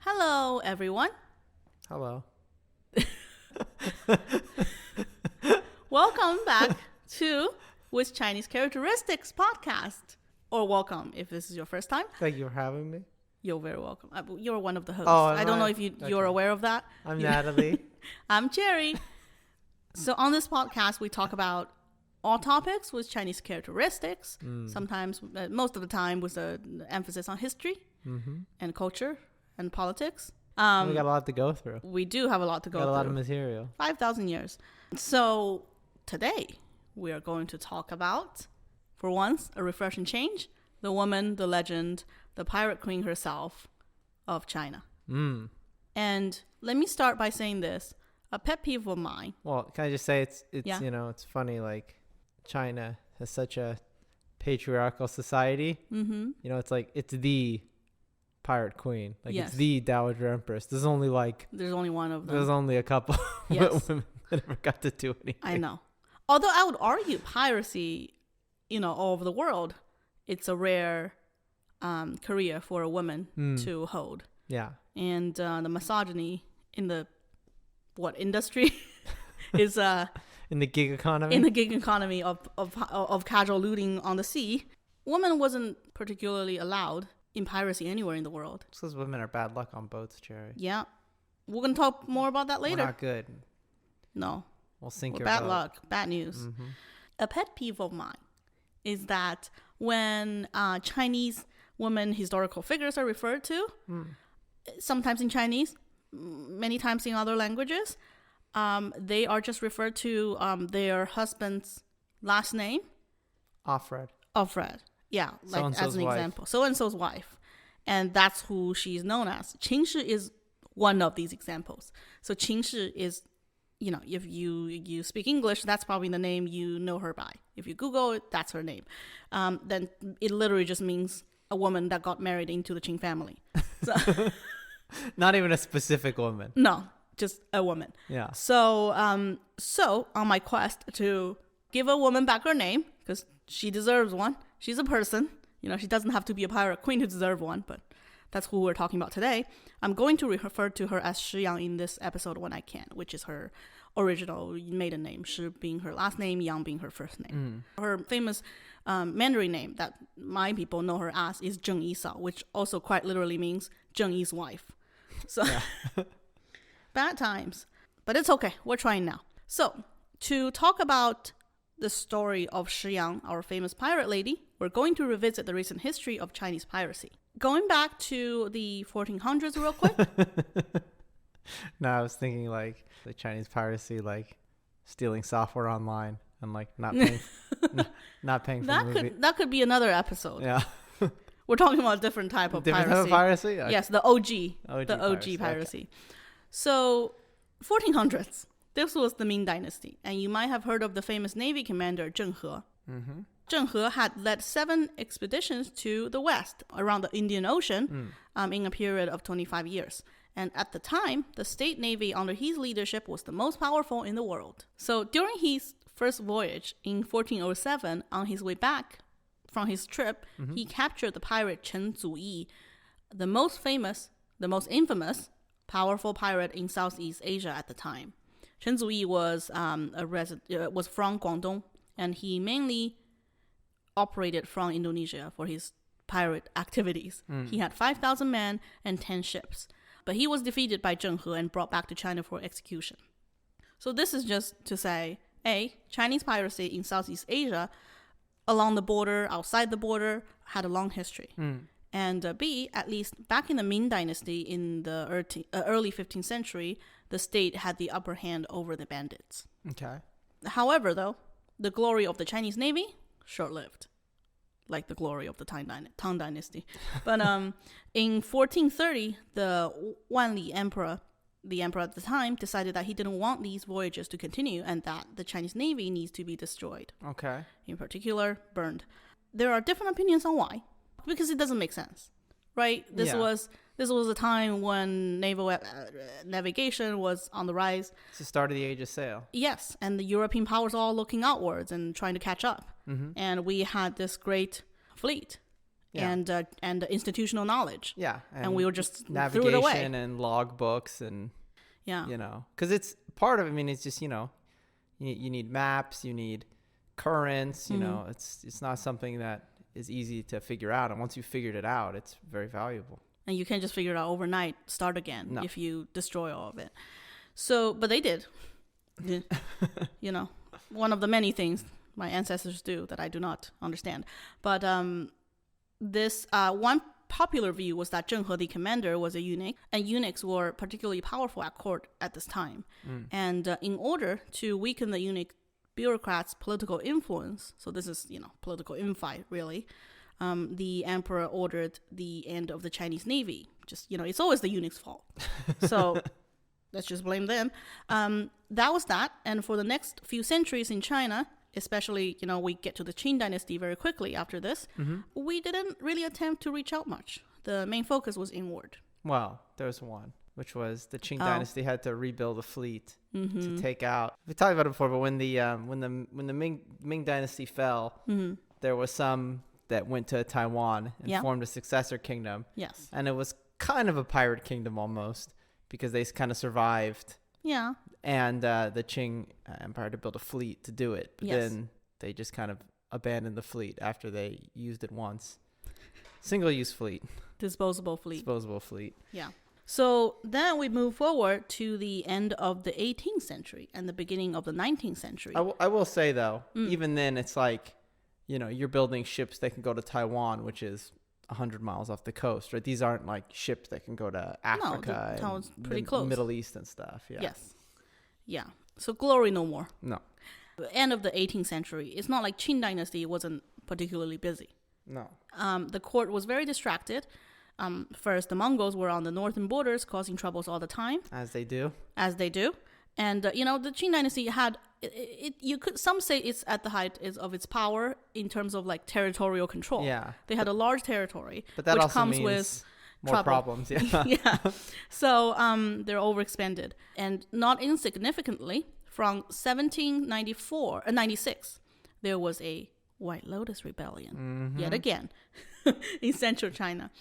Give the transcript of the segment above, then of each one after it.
Hello, everyone. Hello. Welcome back to With Chinese Characteristics podcast. Or welcome if this is your first time. Thank you for having me. You're very welcome. You're one of the hosts. Oh, I don't know if you're aware of that. I'm Natalie. I'm Cherry. So on this podcast, we talk about all topics with Chinese characteristics. Sometimes, most of the time, with an emphasis on history and culture and politics. We got a lot to go through. We do have a lot to go through. Got a lot of material. 5,000 years. So today we are going to talk about, for once, a refreshing change, the woman, the legend, the pirate queen herself of China. And let me start by saying this. A pet peeve of mine. Well, can I just say it's Yeah. it's funny, like China has such a patriarchal society. It's like it's the pirate queen. Like Yes. it's the Dowager Empress. There's only one of them. there's only a couple Yes. women that ever got to do anything. I know. Although I would argue piracy, all over the world, it's a rare career for a woman to hold. Yeah. And the misogyny in the industry is In the gig economy. in the gig economy of casual looting on the sea. Women wasn't particularly allowed in piracy anywhere in the world. It's because women are bad luck on boats, Jerry. Yeah, we're gonna talk more about that later. We're not good. No, We'll sink we're your bad boat. luck, bad news. A pet peeve of mine is that when Chinese women historical figures are referred to, sometimes in Chinese, many times in other languages, they are just referred to their husband's last name. Offred. Offred. Yeah, like So-and-so's as an wife. example. So-and-so's wife. And that's who she's known as. Qing Shih is one of these examples. So Qing Shih is, if you speak English, that's probably the name you know her by. If you Google it, that's her name. Then it literally just means a woman that got married into the Qing family. So, Not even a specific woman. no, just a woman. Yeah. So on my quest to give a woman back her name, because she deserves one. She's a person. She doesn't have to be a pirate queen to deserve one, but that's who we're talking about today. I'm going to refer to her as Shi Yang in this episode when I can, which is her original maiden name, Shi being her last name, Yang being her first name. Her famous Mandarin name that my people know her as is Zheng Yi Sao, which also quite literally means Zheng Yi's wife. So bad times, but it's okay. We're trying now. So to talk about the story of Shi Yang, our famous pirate lady, we're going to revisit the recent history of Chinese piracy. Going back to the 1400s real quick. No, I was thinking like the Chinese piracy, like stealing software online and like not paying, not paying for the movie. That could be another episode. Yeah. We're talking about a different type of Different piracy. type of piracy? Yes, the OG. OG piracy. piracy, okay. So 1400s. This was the Ming Dynasty, and you might have heard of the famous Navy commander Zheng He. Zheng He had led 7 expeditions to the west around the Indian Ocean in a period of 25 years. And at the time, the state navy under his leadership was the most powerful in the world. So during his first voyage in 1407, on his way back from his trip, he captured the pirate Chen Zuyi, the most famous, the most infamous, powerful pirate in Southeast Asia at the time. Chen Zuyi was was from Guangdong, and he mainly operated from Indonesia for his pirate activities. He had 5,000 men and 10 ships, but he was defeated by Zheng He and brought back to China for execution. So this is just to say, A, Chinese piracy in Southeast Asia, along the border, outside the border, had a long history. And B, at least back in the Ming Dynasty in the early 15th century, the state had the upper hand over the bandits. Okay. However, though, the glory of the Chinese Navy, short-lived, like the glory of the Tang Dynasty. But in 1430, the Wanli Emperor, the emperor at the time, decided that he didn't want these voyages to continue and that the Chinese Navy needs to be destroyed. Okay. In particular, burned. There are different opinions on why, because it doesn't make sense, right? This was a time when naval navigation was on the rise. It's the start of the age of sail. Yes, and the European powers all looking outwards and trying to catch up. And we had this great fleet and institutional knowledge. Yeah. And we were just navigation threw it away. And log books and, Yeah. because it's part of it. I mean, it's just, you need maps, you need currents, it's not something that is easy to figure out. And once you figured it out, it's very valuable. And you can't just figure it out overnight, start again if you destroy all of it. But they did. One of the many things my ancestors do that I do not understand. But this one popular view was that Zheng He, the commander, was a eunuch, and eunuchs were particularly powerful at court at this time. And in order to weaken the eunuch bureaucrats' political influence, so this is, political infight, really, the emperor ordered the end of the Chinese Navy. Just, it's always the eunuch's fault. So let's just blame them. That was that. And for the next few centuries in China, especially, we get to the Qing dynasty very quickly after this, we didn't really attempt to reach out much. The main focus was inward. Well, there's one, which was the Qing dynasty had to rebuild a fleet to take out. We talked about it before, but when the Ming dynasty fell, there was some that went to Taiwan and formed a successor kingdom. Yes. And it was kind of a pirate kingdom almost, because they kind of survived. Yeah. And the Qing Empire to build a fleet to do it. But then they just kind of abandoned the fleet after they used it once. Single-use fleet. Disposable fleet. Yeah. So then we move forward to the end of the 18th century and the beginning of the 19th century. I will say, though, even then it's like, you're building ships that can go to Taiwan, which is 100 miles off the coast, right? These aren't like ships that can go to Africa and pretty close. Middle East and stuff. Yeah. Yes. Yeah. So glory no more. No. The end of the 18th century. It's not like Qing dynasty wasn't particularly busy. No. The court was very distracted. First, the Mongols were on the northern borders, causing troubles all the time. As they do. And, the Qing dynasty had, some say it's at the height of its power in terms of like territorial control. Yeah. They had a large territory, but that which also comes means with more trouble. Problems. Yeah. Yeah. So they're overexpended. And not insignificantly, from 96, there was a White Lotus Rebellion, yet again, in central China.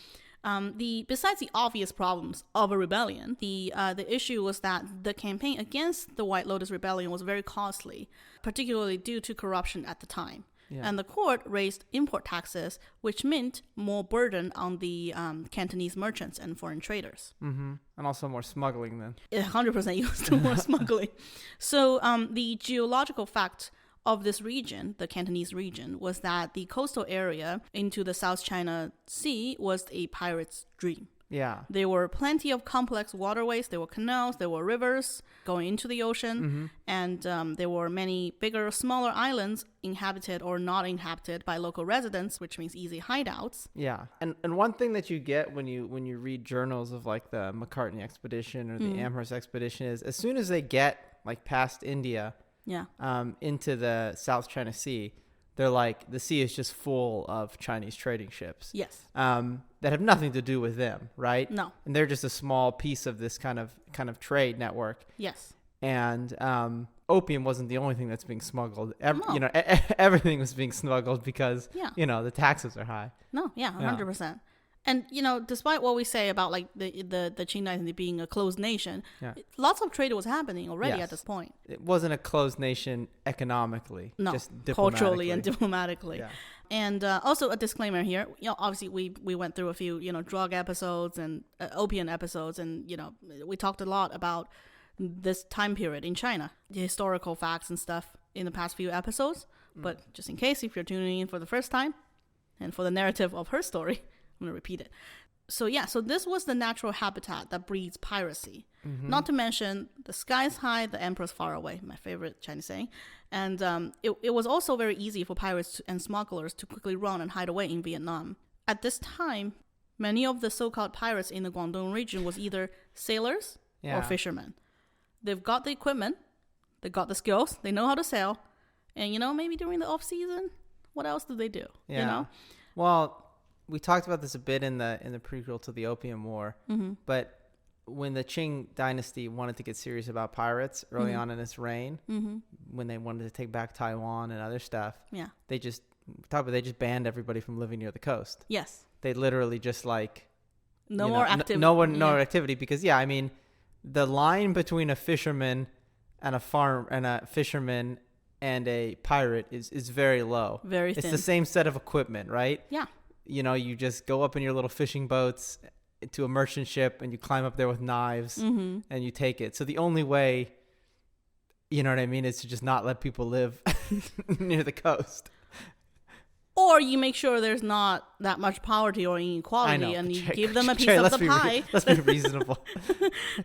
Besides the obvious problems of a rebellion, the issue was that the campaign against the White Lotus Rebellion was very costly, particularly due to corruption at the time. Yeah. And the court raised import taxes, which meant more burden on the Cantonese merchants and foreign traders. And also more smuggling then. 100% used to more smuggling. So the geological fact of this region, the Cantonese region, was that the coastal area into the South China Sea was a pirate's dream. Yeah. There were plenty of complex waterways. There were canals. There were rivers going into the ocean. And there were many bigger, smaller islands inhabited or not inhabited by local residents, which means easy hideouts. Yeah. And one thing that you get when you read journals of like the Macartney expedition or the Amherst expedition is as soon as they get like past India into the South China Sea, they're like, the sea is just full of Chinese trading ships. Yes. That have nothing to do with them, right? No. And they're just a small piece of this kind of trade network. Yes. And opium wasn't the only thing that's being smuggled. Everything was being smuggled because the taxes are high. No, 100%. And despite what we say about like the Qing dynasty being a closed nation, lots of trade was happening already at this point. It wasn't a closed nation economically, just culturally and diplomatically. Yeah. And also a disclaimer here, obviously we went through a few drug episodes and opium episodes, and we talked a lot about this time period in China, the historical facts and stuff in the past few episodes. But just in case, if you're tuning in for the first time, and for the narrative of her story, I'm going to repeat it. So this was the natural habitat that breeds piracy. Not to mention, the sky's high, the emperor's far away, my favorite Chinese saying. And it was also very easy for pirates and smugglers to quickly run and hide away in Vietnam. At this time, many of the so-called pirates in the Guangdong region was either sailors or fishermen. They've got the equipment, they've got the skills, they know how to sail. And, maybe during the off-season, what else do they do? Yeah. Well, we talked about this a bit in the prequel to the Opium War, but when the Qing dynasty wanted to get serious about pirates early on in its reign, when they wanted to take back Taiwan and other stuff, they just banned everybody from living near the coast. Yes. they literally just like no more activity. No activity because I mean, the line between a fisherman and a fisherman and a pirate is very low. Very thin. It's the same set of equipment, right? Yeah. You know, you just go up in your little fishing boats to a merchant ship and you climb up there with knives and you take it. So the only way, you know what I mean, is to just not let people live near the coast. Or you make sure there's not that much poverty or inequality and you give them a piece of the pie. Let's be reasonable.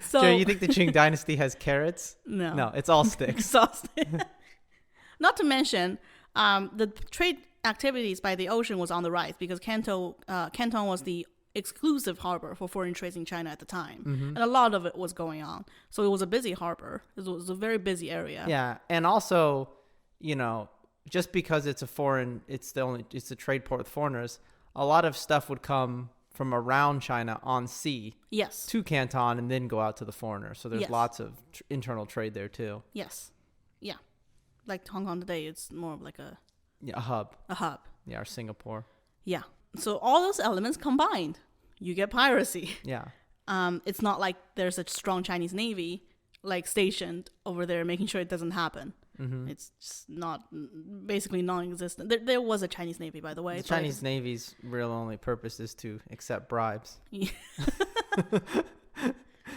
So, Jerry, you think the Qing dynasty has carrots? No. No, it's all sticks. It's all sticks. Not to mention, the trade activities by the ocean was on the rise because Canton was the exclusive harbor for foreign trade in China at the time. And a lot of it was going on. So it was a busy harbor. It was a very busy area. Yeah. And also, you know, just because it's a trade port with foreigners, a lot of stuff would come from around China on sea to Canton and then go out to the foreigners. So there's lots of internal trade there too. Yes. Yeah. Like Hong Kong today, it's more of like a hub. A hub. Yeah, or Singapore. Yeah. So all those elements combined, you get piracy. Yeah. It's not like there's a strong Chinese Navy like stationed over there making sure it doesn't happen. It's just basically non-existent. There was a Chinese Navy, by the way. The Chinese Navy's real only purpose is to accept bribes. Yeah.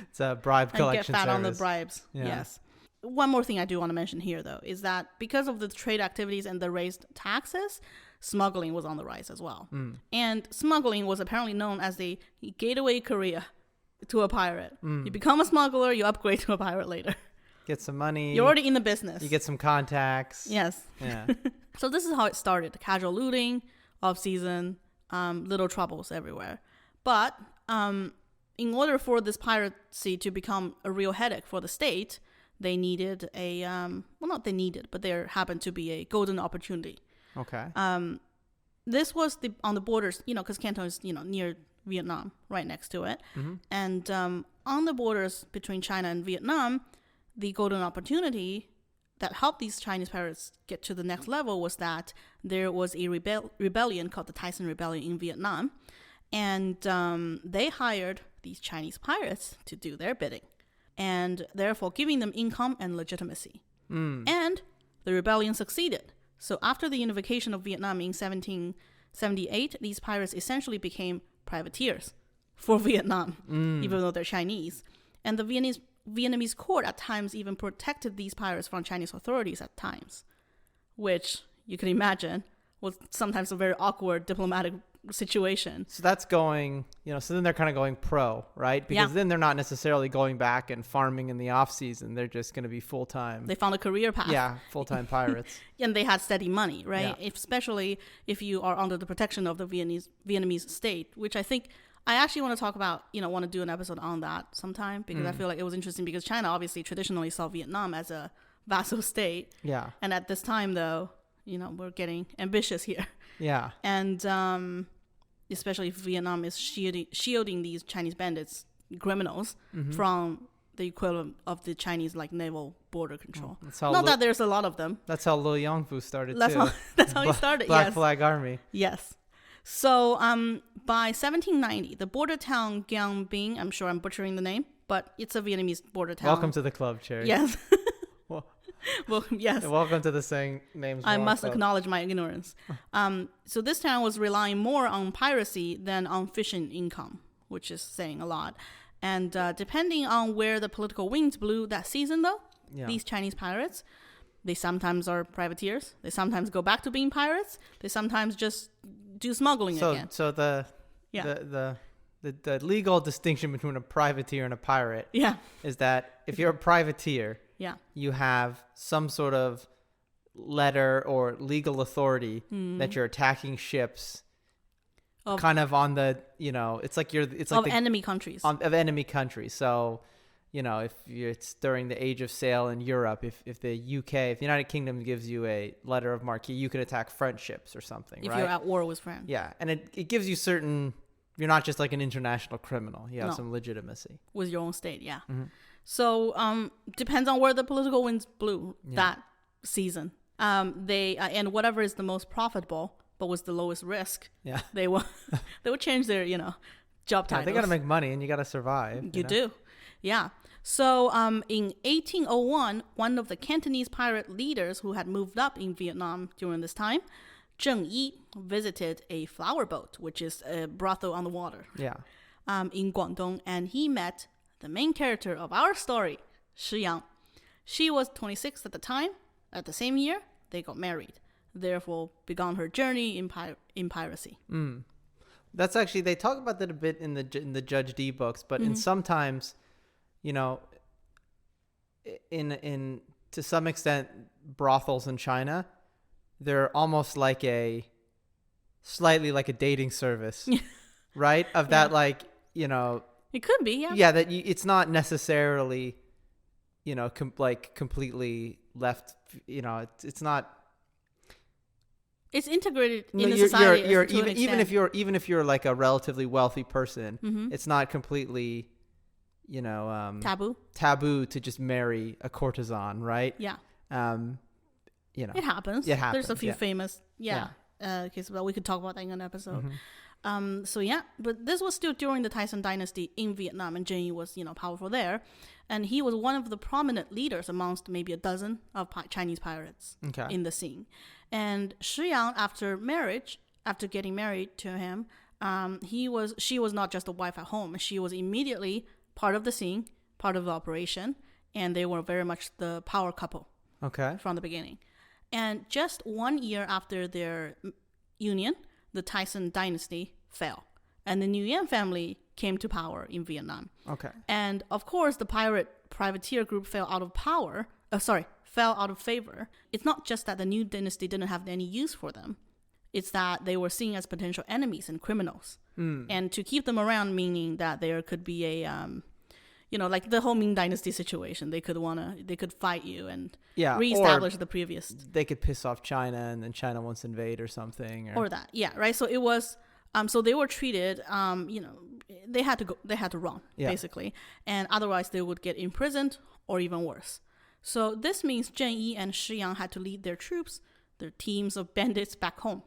It's a bribe collection service. And get fat service. on the bribes. Yeah. Yes. One more thing I do want to mention here, though, is that because of the trade activities and the raised taxes, smuggling was on the rise as well. And smuggling was apparently known as the gateway career to a pirate. You become a smuggler, you upgrade to a pirate later. Get some money. You're already in the business. You get some contacts. Yes. Yeah. So this is how it started. Casual looting, off-season, little troubles everywhere. But in order for this piracy to become a real headache for the state, they needed but there happened to be a golden opportunity. Okay. This was on the borders, because Canton is, near Vietnam, right next to it. And on the borders between China and Vietnam, the golden opportunity that helped these Chinese pirates get to the next level was that there was a rebellion called the Tyson Rebellion in Vietnam. And they hired these Chinese pirates to do their bidding, and therefore giving them income and legitimacy. And the rebellion succeeded. So after the unification of Vietnam in 1778, these pirates essentially became privateers for Vietnam, even though they're Chinese. And the Vietnamese court at times even protected these pirates from Chinese authorities at times, which you can imagine was sometimes a very awkward diplomatic situation. So that's going, so then they're kind of going pro, right? Because then they're not necessarily going back and farming in the off season. They're just going to be full-time. They found a career path. Yeah, full-time pirates. And they had steady money, right? Yeah. Especially if you are under the protection of the Vietnamese state, which I think I actually want to talk about, want to do an episode on that sometime, because I feel like it was interesting because China obviously traditionally saw Vietnam as a vassal state. Yeah. And at this time, though, we're getting ambitious here. Yeah. And especially if Vietnam is shielding these Chinese bandits, criminals, from the equivalent of the Chinese naval border control. Not that there's a lot of them. That's how Lo Yangfu started that's too. That's how he started. Black Flag Army. Yes. So by 1790, the border town Giang Binh, I'm sure I'm butchering the name, but it's a Vietnamese border town. Welcome to the club, Cherry. Yes. Well, yes. Welcome to the saying names. I must acknowledge my ignorance. So this town was relying more on piracy than on fishing income, which is saying a lot. And depending on where the political winds blew that season, though, these Chinese pirates, they sometimes are privateers. They sometimes go back to being pirates. They sometimes just do smuggling again. So the legal distinction between a privateer and a pirate is that if you're a privateer, you have some sort of letter or legal authority that you're attacking ships kind of on the, it's like enemy countries. Of enemy countries. So, if it's during the age of sail in Europe, if the United Kingdom gives you a letter of marque, you can attack French ships or something, if right? you're at war with France. Yeah. And it gives you you're not just like an international criminal. You have some legitimacy. With your own state, yeah. So depends on where the political winds blew that season. And whatever is the most profitable but was the lowest risk. Yeah. They would change their, job titles. They got to make money and you got to survive. You do. Yeah. So in 1801, one of the Cantonese pirate leaders who had moved up in Vietnam during this time, Zheng Yi, visited a flower boat, which is a brothel on the water. Yeah. In Guangdong, and he met the main character of our story, Shi Yang. She was 26 at the time. At the same year, they got married. Therefore, began her journey in piracy. That's actually, they talk about that a bit in the Judge D books, but in sometimes, in to some extent, brothels in China, they're almost like slightly like a dating service, right? Of that, like, it could be, yeah. Yeah, that it's not necessarily, completely left. It's not. It's integrated in the society. Even if you're like a relatively wealthy person, it's not completely, taboo to just marry a courtesan, right? Yeah. It happens. It happens. There's a few famous, cases. Well, we could talk about that in an episode. But this was still during the Tyson dynasty in Vietnam, and Zheng Yi was, powerful there, and he was one of the prominent leaders amongst maybe a dozen of Chinese pirates in the scene. And Shi Yang, after getting married to him, she was not just a wife at home. She was immediately part of the scene, part of the operation, and they were very much the power couple. From the beginning. And just 1 year after their union, the Tyson dynasty fell, and the Nguyen family came to power in Vietnam. And of course, the privateer group fell out of favor. It's not just that the new dynasty didn't have any use for them. It's that they were seen as potential enemies and criminals. And to keep them around, meaning that there could be a, like the whole Ming Dynasty situation. They could fight you and reestablish the previous. They could piss off China, and then China wants to invade or something. Or that, yeah, right. So it was, so they were treated, they had to run, basically. And otherwise they would get imprisoned or even worse. So this means Zheng Yi and Shi Yang had to lead their troops, their teams of bandits back home,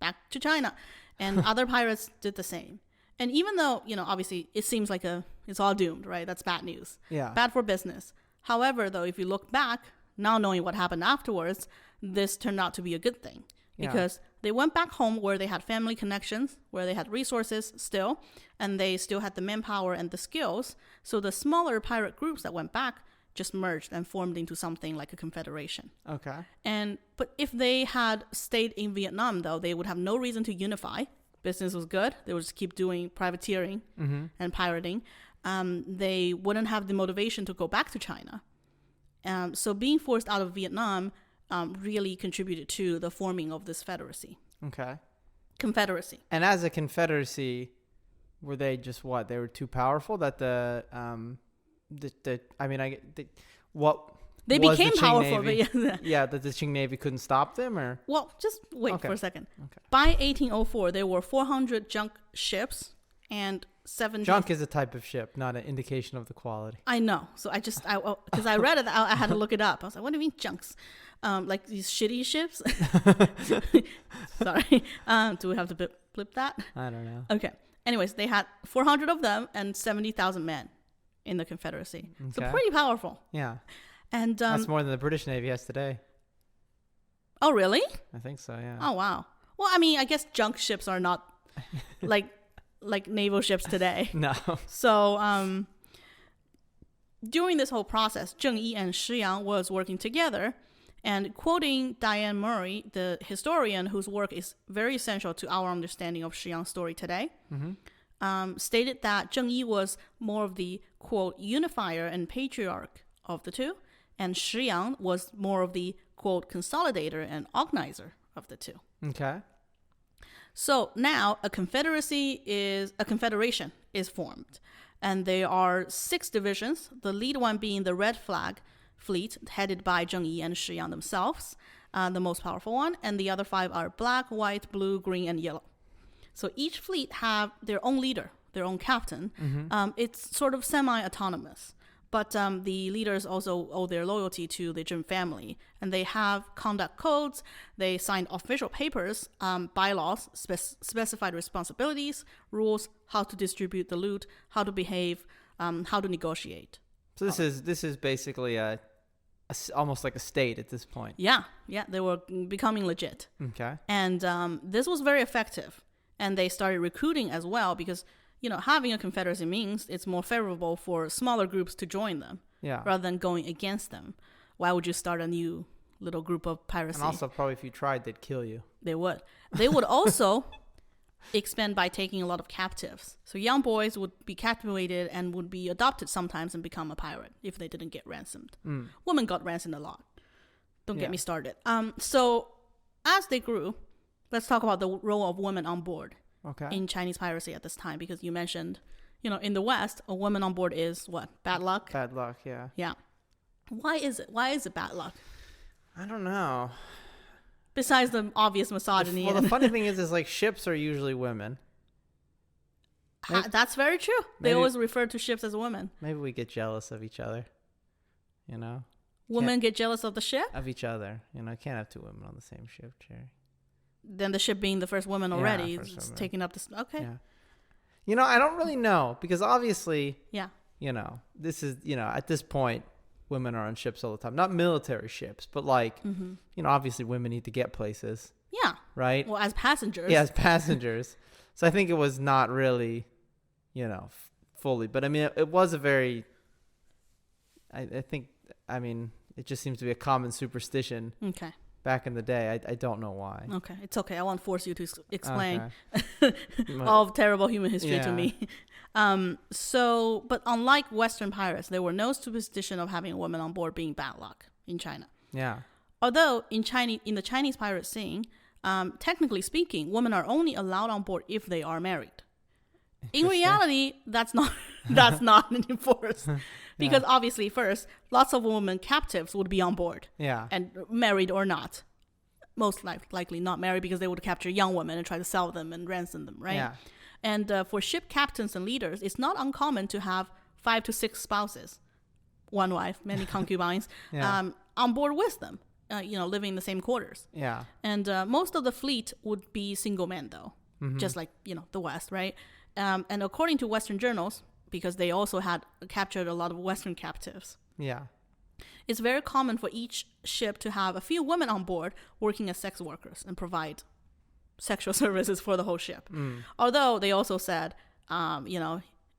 back to China. And other pirates did the same. And even though, obviously it seems like it's all doomed, right? That's bad news. Yeah. Bad for business. However, though, if you look back, now knowing what happened afterwards, this turned out to be a good thing. Because they went back home where they had family connections, where they had resources still, and they still had the manpower and the skills. So the smaller pirate groups that went back just merged and formed into something like a confederation. But if they had stayed in Vietnam, though, they would have no reason to unify. Business was good. They would just keep doing privateering and pirating. They wouldn't have the motivation to go back to China. So being forced out of Vietnam really contributed to the forming of this confederacy. And as a confederacy, were they just what? They were too powerful that they became powerful, but that the Qing Navy couldn't stop them, or? Well, just wait for a second. By 1804, there were 400 junk ships and 70. Junk is a type of ship, not an indication of the quality. I know. So because I read it, I had to look it up. I was like, what do you mean junks? Like these shitty ships? Sorry. Do we have to flip that? I don't know. Okay. Anyways, they had 400 of them and 70,000 men in the Confederacy. So pretty powerful. Yeah. And that's more than the British Navy has today. Oh, really? I think so, yeah. Oh, wow. Well, I mean, I guess junk ships are not like naval ships today. No. So during this whole process, Zheng Yi and Shi Yang was working together, and quoting Dian Murray, the historian whose work is very essential to our understanding of Shi Yang's story today, stated that Zheng Yi was more of the, quote, unifier and patriarch of the two, and Shi Yang was more of the, quote, consolidator and organizer of the two. So now a confederation is formed, and there are 6 divisions, the lead one being the Red Flag fleet headed by Zheng Yi and Shi Yang themselves, the most powerful one, and the other 5 are black, white, blue, green, and yellow. So each fleet have their own leader, their own captain. It's sort of semi-autonomous, But the leaders also owe their loyalty to the Zheng family. And they have conduct codes. They signed official papers, bylaws, specified responsibilities, rules, how to distribute the loot, how to behave, how to negotiate. So this is basically almost like a state at this point. Yeah, they were becoming legit. Okay. And this was very effective. And they started recruiting as well because, having a confederacy means it's more favorable for smaller groups to join them rather than going against them. Why would you start a new little group of piracy? And also probably if you tried, they'd kill you. They would. They would also expand by taking a lot of captives. So young boys would be captivated and would be adopted sometimes and become a pirate if they didn't get ransomed. Women got ransomed a lot. Don't get me started. So as they grew, let's talk about the role of women on board in Chinese piracy at this time, because you mentioned, in the West, a woman on board is what? Bad luck? Bad luck, yeah. Yeah. Why is it? Why is it bad luck? I don't know. Besides the obvious misogyny. Well, the funny thing is like ships are usually women. That's very true. They always refer to ships as women. Maybe we get jealous of each other, Women get jealous of the ship? Of each other. Can't have two women on the same ship, Jerry. Then the ship being the first woman already, it's taking up this. Okay. Yeah. I don't really know because obviously, yeah, this is, at this point, women are on ships all the time. Not military ships, but like, obviously women need to get places. Yeah. Right? Well, as passengers. Yeah, as passengers. So I think it was not really, fully. But I mean, it was a very, I think, it just seems to be a common superstition. Okay. Back in the day. I don't know why. Okay. It's okay. I won't force you to explain all of terrible human history to me. But unlike Western pirates, there were no superstition of having a woman on board being bad luck in China. Yeah. Although in the Chinese pirate scene, technically speaking, women are only allowed on board if they are married. In reality, that's not enforced. Because obviously, first, lots of women captives would be on board. Yeah. And married or not. Most likely not married because they would capture young women and try to sell them and ransom them, right? Yeah. And for ship captains and leaders, it's not uncommon to have 5 to 6 spouses, one wife, many concubines, on board with them, living in the same quarters. Yeah. And most of the fleet would be single men, though, just like, the West, right? And according to Western journals, because they also had captured a lot of Western captives. Yeah. It's very common for each ship to have a few women on board working as sex workers and provide sexual services for the whole ship. Although they also said,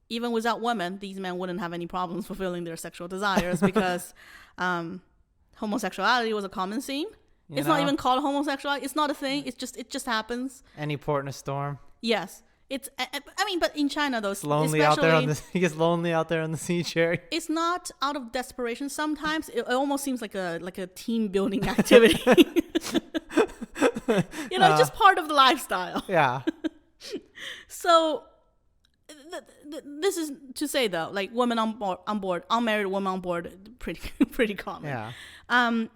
even without women, these men wouldn't have any problems fulfilling their sexual desires because homosexuality was a common scene. It's not even called homosexuality. It's not a thing. It just happens. Any port in a storm. Yes. It's, but in China, though, it's lonely out there it gets lonely out there on the sea, Jerry. It's not out of desperation. Sometimes it almost seems like a team building activity. It's just part of the lifestyle. Yeah. So, this is to say though, like women on board, unmarried women on board, pretty common. Yeah. But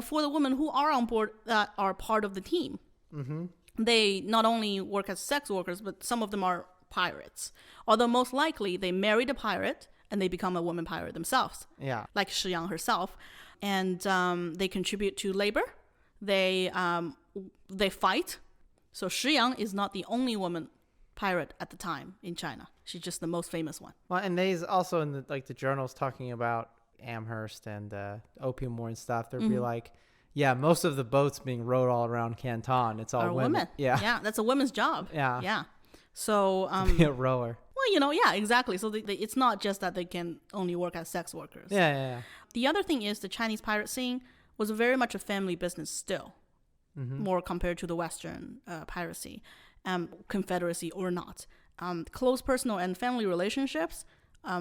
for the women who are on board that are part of the team. Mm-hmm. They not only work as sex workers, but some of them are pirates. Although most likely they married a pirate and they become a woman pirate themselves. Yeah. Like Shi Yang herself. And they contribute to labor. They fight. So Shi Yang is not the only woman pirate at the time in China. She's just the most famous one. Well, and there's also in the journals talking about Amherst and Opium War and stuff. They'd be like, yeah, most of the boats being rowed all around Canton, it's all women. Yeah. Yeah, that's a woman's job. Yeah. Yeah. So, to be a rower. Well, yeah, exactly. So it's not just that they can only work as sex workers. Yeah. The other thing is the Chinese pirate scene was very much a family business still, more compared to the Western piracy, confederacy or not. Close personal and family relationships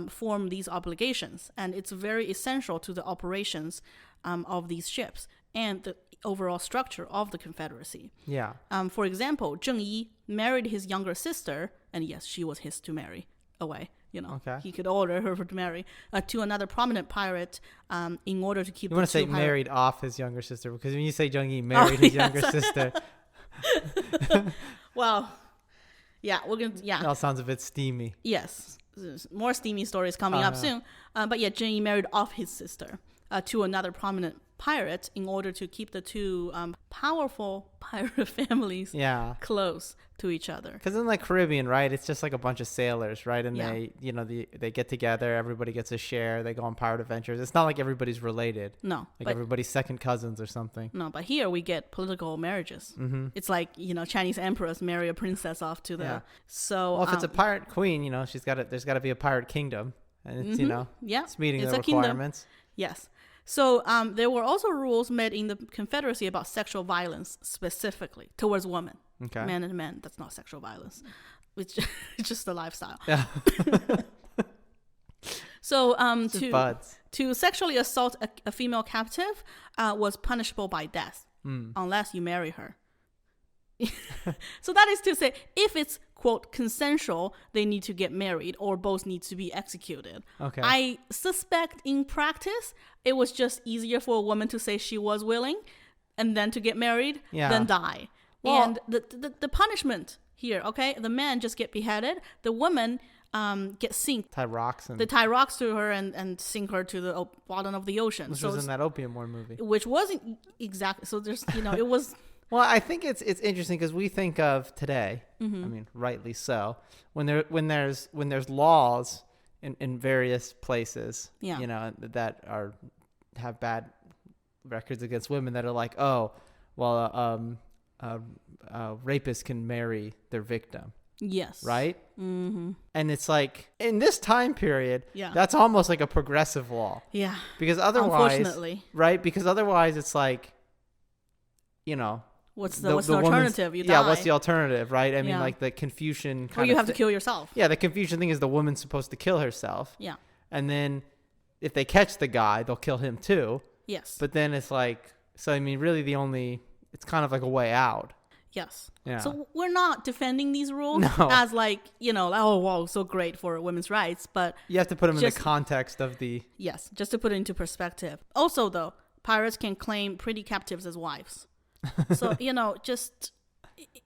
form these obligations, and it's very essential to the operations of these ships and the overall structure of the confederacy. Yeah. For example, Zheng Yi married his younger sister, and yes, she was his to marry away. Okay. He could order her to marry to another prominent pirate in order to keep. You want to say married off his younger sister, because when you say Zheng Yi married his younger sister. Well, yeah, we're gonna. Yeah. It all sounds a bit steamy. Yes. more steamy stories coming up soon. But yeah, Zheng Yi married off his sister to another prominent pirate in order to keep the two powerful pirate families close to each other. Because in like Caribbean, right, it's just like a bunch of sailors, right? And they, you know, they get together, everybody gets a share, they go on pirate adventures. It's not like everybody's related. No. Like everybody's second cousins or something. No, but here we get political marriages. Mm-hmm. It's like, you know, Chinese emperors marry a princess off to the... Yeah. So, well, if it's a pirate queen, you know, there's got to be a pirate kingdom. And it's, you know, it's meeting the requirements. Kingdom. Yes. So there were also rules made in the Confederacy about sexual violence specifically towards women. Okay. Men and men, that's not sexual violence. It's just a lifestyle. Yeah. So to sexually assault a female captive was punishable by death unless you marry her. So that is to say, if it's, quote, consensual, they need to get married or both need to be executed. Okay. I suspect in practice, it was just easier for a woman to say she was willing and then to get married than die. Well, and the punishment here, okay, the man just get beheaded. The woman get sink. Tie rocks to her and sink her to the bottom of the ocean. Which was in that Opium War movie. Which wasn't exactly. So there's, you know, it was... Well, I think it's interesting because we think of today, I mean, rightly so, when there's laws in various places, you know, that have bad records against women that are like, oh, well, rapists can marry their victim. Yes. Right? Mm-hmm. And it's like, in this time period, that's almost like a progressive law. Yeah. Because otherwise, unfortunately. Right? Because otherwise it's like, you know, what's the alternative? You die. Yeah, what's the alternative, right? I mean, like the Confucian kind of... Or you have to kill yourself. Yeah, the Confucian thing is the woman's supposed to kill herself. Yeah. And then if they catch the guy, they'll kill him too. Yes. But then it's like... So, I mean, really it's kind of like a way out. Yes. Yeah. So we're not defending these rules as like, you know, oh, wow, so great for women's rights, but... You have to put them in the context of the... Yes, just to put it into perspective. Also, though, pirates can claim pretty captives as wives. So, you know, just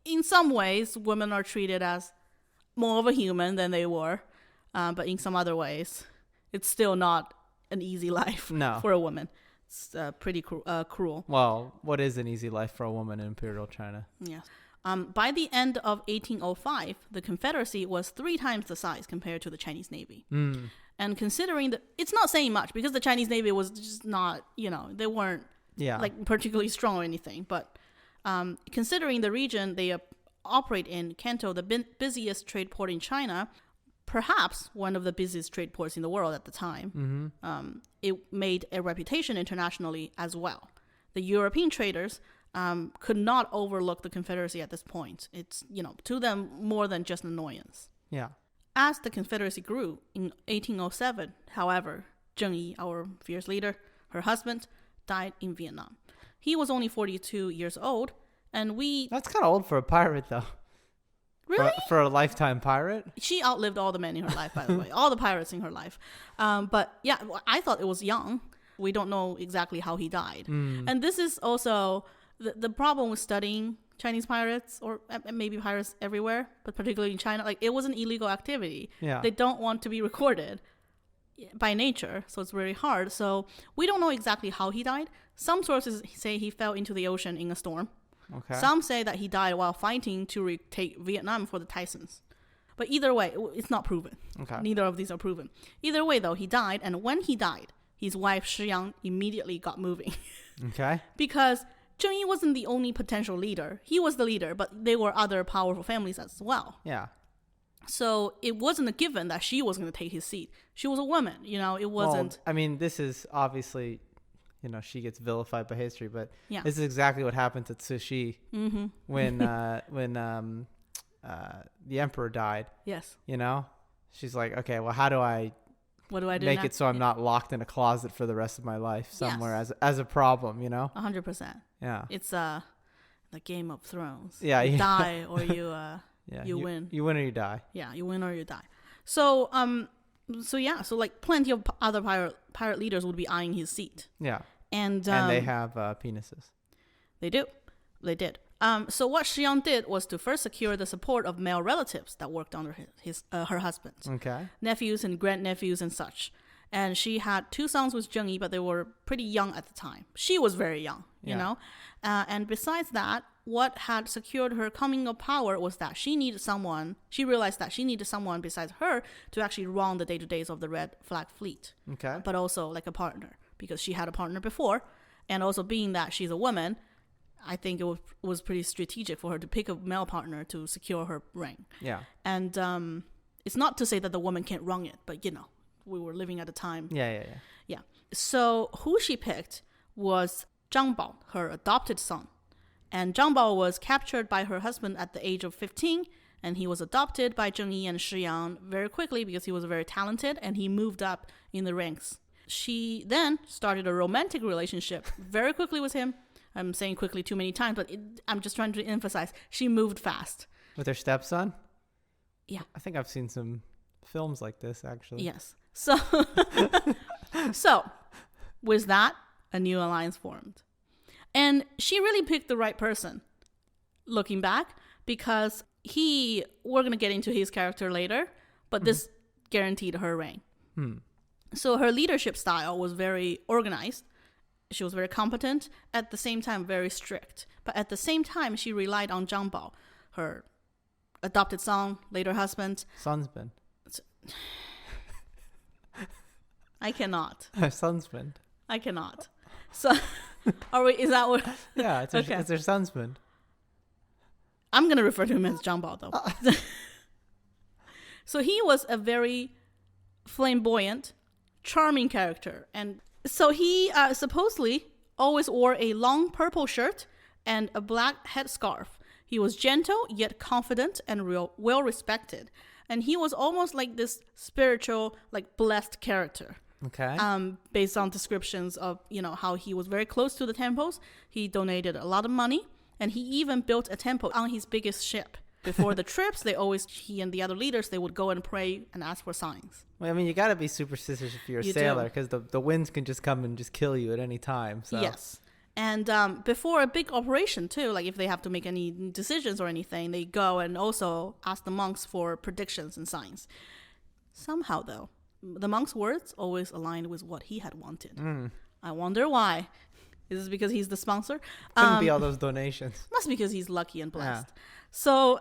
in some ways, women are treated as more of a human than they were. But in some other ways, it's still not an easy life for a woman. It's pretty cruel. Well, what is an easy life for a woman in Imperial China? Yes. By the end of 1805, the Confederacy was 3 times the size compared to the Chinese Navy. And considering it's not saying much because the Chinese Navy was just not, you know, they weren't like particularly strong or anything. But considering the region they operate in, Kanto, the busiest trade port in China, perhaps one of the busiest trade ports in the world at the time, it made a reputation internationally as well. The European traders could not overlook the Confederacy at this point. It's, you know, to them more than just an annoyance. Yeah. As the Confederacy grew in 1807, however, Zheng Yi, our fierce leader, her husband, died in Vietnam. He was only 42 years old, and That's kind of old for a pirate, though. Really? For a lifetime pirate? She outlived all the men in her life, by the way. All the pirates in her life. But yeah, I thought it was young. We don't know exactly how he died. And this is also the problem with studying Chinese pirates, or maybe pirates everywhere, but particularly in China. Like, it was an illegal activity. Yeah. They don't want to be recorded by nature, so it's very hard. So we don't know exactly how he died. Some sources say he fell into the ocean in a storm. Okay. Some say that he died while fighting to retake Vietnam for the Tysons. But either way, it's not proven. Okay. Neither of these are proven. Either way, though, he died, and when he died, his wife Shi Yang immediately got moving. Okay. Because Zheng Yi wasn't the only potential leader. He was the leader, but there were other powerful families as well. Yeah. So it wasn't a given that she was going to take his seat. She was a woman, you know, it wasn't... Well, I mean, this is obviously, you know, she gets vilified by history, but this is exactly what happened to Cixi when the emperor died. Yes. You know? She's like, okay, well, how do I... What do I do make now? It so I'm not locked in a closet for the rest of my life somewhere as a problem, you know? 100%. Yeah. It's the Game of Thrones. Yeah. You die or you... you win. You win or you die. Yeah, you win or you die. So, so like plenty of other pirate leaders would be eyeing his seat. Yeah. And they have penises. They do. They did. So what Shi Yang did was to first secure the support of male relatives that worked under her husband. Okay. Nephews and grandnephews and such. And she had 2 sons with Zheng Yi, but they were pretty young at the time. She was very young, you know. And besides that, what had secured her coming of power was that she realized that she needed someone besides her to actually run the day-to-days of the Red Flag Fleet. Okay. But also like a partner, because she had a partner before. And also being that she's a woman, I think it was pretty strategic for her to pick a male partner to secure her reign. Yeah. And it's not to say that the woman can't run it, but, you know, we were living at a time. Yeah. So who she picked was Zhang Bao, her adopted son. And Zhang Bao was captured by her husband at the age of 15, and he was adopted by Zheng Yi and Shi Yang very quickly because he was very talented, and he moved up in the ranks. She then started a romantic relationship very quickly with him. I'm saying quickly too many times, but I'm just trying to emphasize she moved fast. With her stepson? Yeah. I think I've seen some films like this, actually. Yes. So, with that, a new alliance formed. And she really picked the right person, looking back, because we're going to get into his character later, but this guaranteed her reign. So her leadership style was very organized. She was very competent, at the same time very strict. But at the same time, she relied on Zhang Bao, her adopted son, later husband. Sunsman. I cannot. Her sunsman. I cannot. So, is that what? Yeah, it's her sunsman. I'm going to refer to him as Zhang Bao, though. So he was a very flamboyant, charming character. And so he supposedly always wore a long purple shirt and a black headscarf. He was gentle, yet confident and well respected. And he was almost like this spiritual, like blessed character. Okay. Based on descriptions of, you know, how he was very close to the temples. He donated a lot of money, and he even built a temple on his biggest ship. Before the trips, he and the other leaders, they would go and pray and ask for signs. Well, I mean, you got to be superstitious if you're a sailor, because the winds can just come and just kill you at any time. So. Yes. And before a big operation, too, like if they have to make any decisions or anything, they go and also ask the monks for predictions and signs. Somehow, though, the monk's words always aligned with what he had wanted. I wonder why. Is this because he's the sponsor? Couldn't be all those donations. Must be because he's lucky and blessed. Yeah. So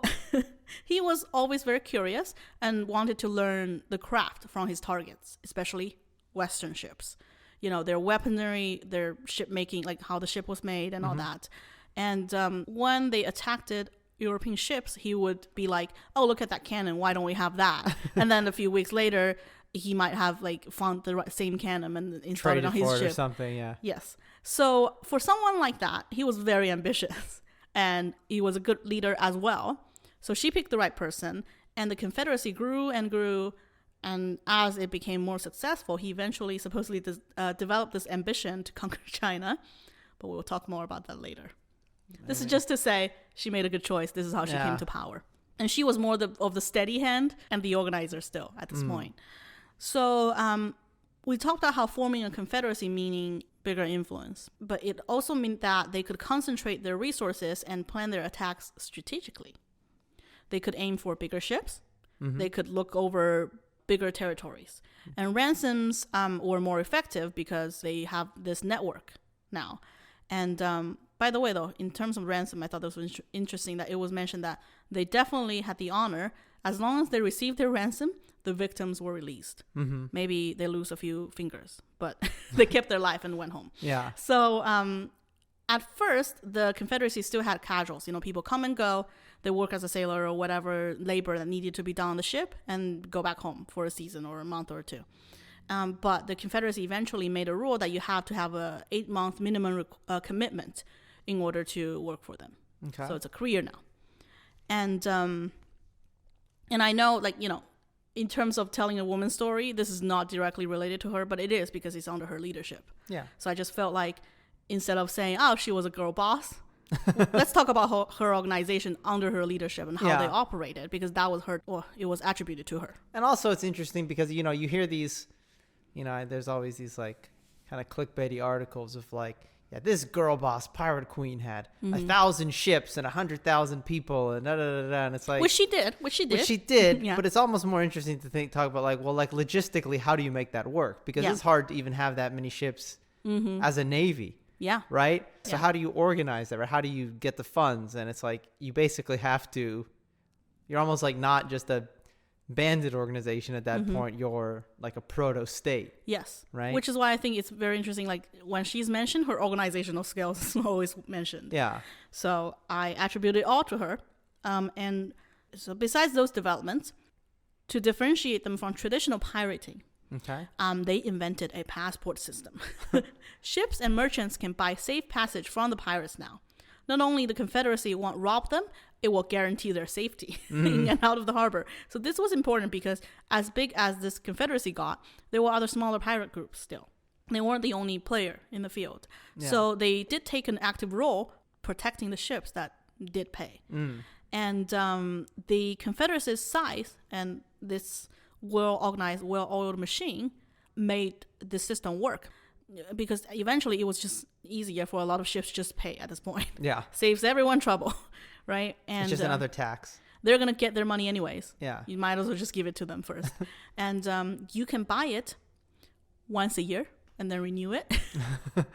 he was always very curious and wanted to learn the craft from his targets, especially Western ships. You know, their weaponry, their ship making, like how the ship was made and all that. And when they attacked European ships, he would be like, oh, look at that cannon. Why don't we have that? And then a few weeks later, he might have like found the same cannon and installed it on his ship or something. Yeah. Yes. So for someone like that, he was very ambitious and he was a good leader as well. So she picked the right person, and the Confederacy grew and grew. And as it became more successful, he eventually supposedly developed this ambition to conquer China. But we'll talk more about that later. This is just to say she made a good choice. This is how she came to power. And she was more of the steady hand and the organizer still at this point. So we talked about how forming a confederacy meaning bigger influence. But it also meant that they could concentrate their resources and plan their attacks strategically. They could aim for bigger ships. They could look over bigger territories. And ransoms were more effective because they have this network now. And by the way, though, in terms of ransom, I thought this was interesting that it was mentioned that they definitely had the honor. As long as they received their ransom, the victims were released. Maybe they lose a few fingers, but they kept their life and went home. Yeah. So at first, the Confederacy still had casuals. You know, people come and go. They work as a sailor or whatever labor that needed to be done on the ship and go back home for a season or a month or two. But the Confederacy eventually made a rule that you have to have a 8-month minimum commitment in order to work for them. Okay. So it's a career now. And I know, like, you know, in terms of telling a woman's story, this is not directly related to her, but it is because it's under her leadership. Yeah. So I just felt like instead of saying, oh, she was a girl boss, let's talk about her organization under her leadership and how they operated, because that was it was attributed to her. And also it's interesting because, you know, you hear these, you know, there's always these like kind of clickbaity articles of like, this girl boss pirate queen had 1,000 ships and 100,000 people and and it's like which she did. Yeah. But it's almost more interesting to talk about like logistically, how do you make that work? Because it's hard to even have that many ships as a navy. Yeah. Right. So how do you organize that? Right? How do you get the funds? And it's like you basically have to. You're almost like not just a bandit organization at that point. You're like a proto state. Yes. Right. Which is why I think it's very interesting. Like when she's mentioned, her organizational skills is always mentioned. Yeah. So I attribute it all to her. And so besides those developments, to differentiate them from traditional pirating, they invented a passport system. Ships and merchants can buy safe passage from the pirates now. Not only the Confederacy won't rob them, it will guarantee their safety in and out of the harbor. So this was important because as big as this Confederacy got, there were other smaller pirate groups still. They weren't the only player in the field. Yeah. So they did take an active role protecting the ships that did pay. And the Confederacy's size and this well-organized, well-oiled machine made the system work. Because eventually it was just easier for a lot of ships just pay at this point. Yeah. Saves everyone trouble, right? And it's just another tax. They're going to get their money anyways. Yeah. You might as well just give it to them first. And you can buy it once a year and then renew it.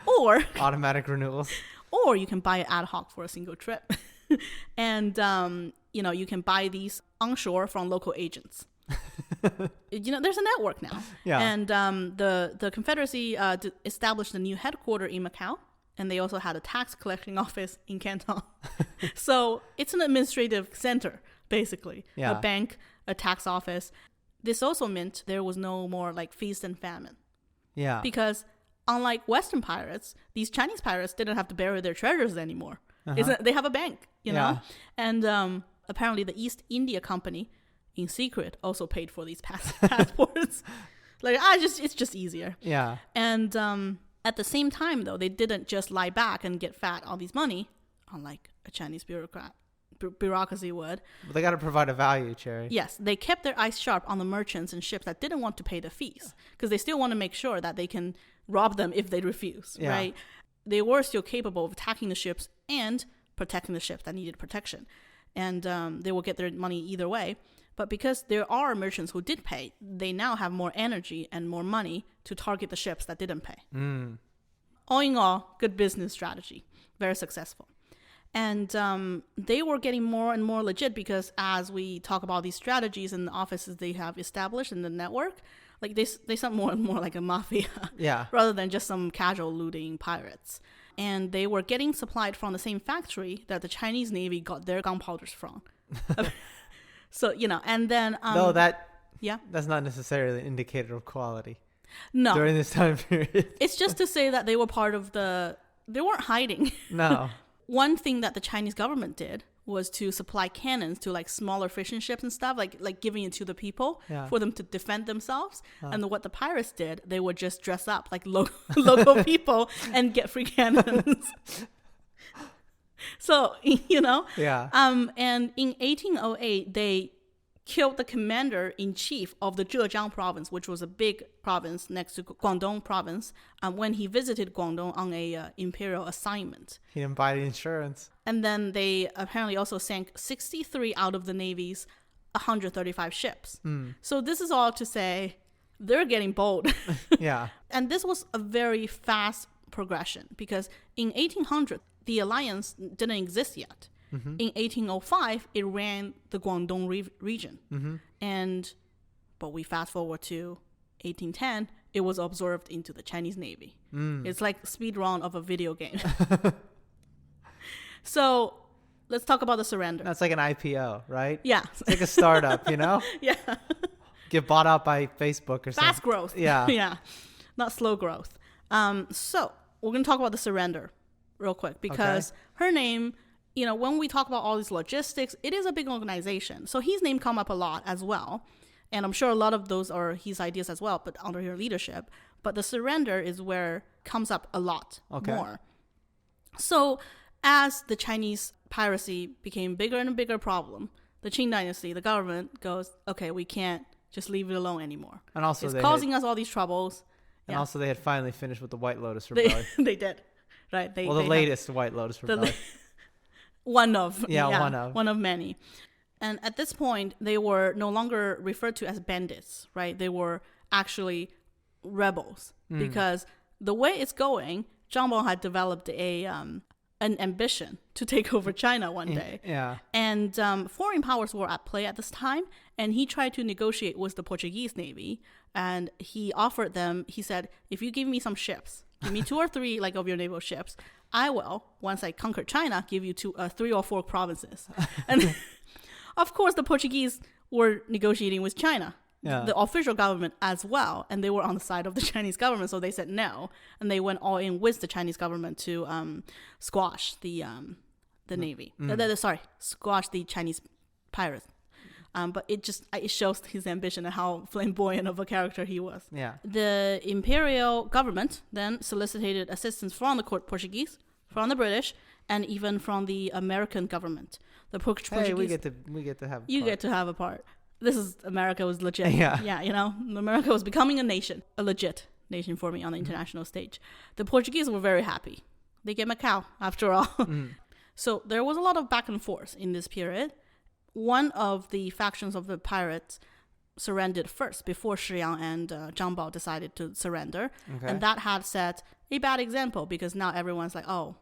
Or automatic renewals. Or you can buy it ad hoc for a single trip. And, you can buy these onshore from local agents. There's a network now. Yeah. And the Confederacy established a new headquarters in Macau, and they also had a tax collecting office in Canton. So it's an administrative center, basically. Yeah. A bank, a tax office. This also meant there was no more like feast and famine. Yeah. Because unlike Western pirates, these Chinese pirates didn't have to bury their treasures anymore. They have a bank, you know? And apparently the East India Company in secret also paid for these passports. It's just easier. Yeah. And at the same time, though, they didn't just lie back and get fat on these money, unlike a Chinese bureaucracy would. But they got to provide a value, Cherry. Yes. They kept their eyes sharp on the merchants and ships that didn't want to pay the fees, because they still want to make sure that they can rob them if they refuse, right? They were still capable of attacking the ships and protecting the ships that needed protection. And they will get their money either way. But because there are merchants who did pay, they now have more energy and more money to target the ships that didn't pay. All in all, good business strategy. Very successful. And they were getting more and more legit because as we talk about these strategies and the offices they have established in the network, like they sound more and more like a mafia. Yeah. Rather than just some casual looting pirates. And they were getting supplied from the same factory that the Chinese Navy got their gunpowders from. So, and then... no, that's not necessarily an indicator of quality. No. During this time period. It's just to say that they were part of they weren't hiding. No. One thing that the Chinese government did was to supply cannons to like smaller fishing ships and stuff, like giving it to the people for them to defend themselves. And what the pirates did, they would just dress up like local people and get free cannons. So, yeah. And in 1808, they killed the commander-in-chief of the Zhejiang province, which was a big province next to Guangdong province, when he visited Guangdong on a imperial assignment. He didn't buy the insurance. And then they apparently also sank 63 out of the Navy's 135 ships. So this is all to say they're getting bold. Yeah. And this was a very fast progression because in 1800, the alliance didn't exist yet. In 1805, it ran the Guangdong region. But we fast forward to 1810, it was absorbed into the Chinese Navy. It's like speed run of a video game. So let's talk about the surrender. That's like an IPO, right? Yeah. It's like a startup, Yeah. Get bought out by Facebook or something. Fast growth. Yeah. Yeah. Not slow growth. So we're going to talk about the surrender real quick because her name, when we talk about all these logistics, it is a big organization. So his name come up a lot as well. And I'm sure a lot of those are his ideas as well, but under her leadership. But the surrender is where comes up a lot more. So as the Chinese piracy became bigger and a bigger problem, the Qing dynasty, the government goes, okay, we can't just leave it alone anymore. And also it's causing us all these troubles. And also they had finally finished with the White Lotus Rebellion. They did. right? The latest White Lotus rebellion. One of many. And at this point, they were no longer referred to as bandits, right? They were actually rebels because the way it's going, Zhang Bao had developed an ambition to take over China one day. Yeah. And foreign powers were at play at this time, and he tried to negotiate with the Portuguese Navy, and he offered them, he said, if you give me some ships, give me 2 or 3 of your naval ships, I will, once I conquer China, give you 3 or 4 provinces. And of course, the Portuguese were negotiating with China, the official government as well, and they were on the side of the Chinese government, so they said no, and they went all in with the Chinese government to squash the Navy. Squash the Chinese pirates. But it shows his ambition and how flamboyant of a character he was. Yeah. The imperial government then solicited assistance from the Portuguese, from the British, and even from the American government. The Portuguese. Hey, we get to have. You get to have a part. America was legit. Yeah. America was becoming a legit nation for me on the international stage. The Portuguese were very happy. They gave Macau, after all. So there was a lot of back and forth in this period. One of the factions of the pirates surrendered first before Shi Yang and Zhang Bao decided to surrender. Okay. And that had set a bad example because now everyone's like, oh,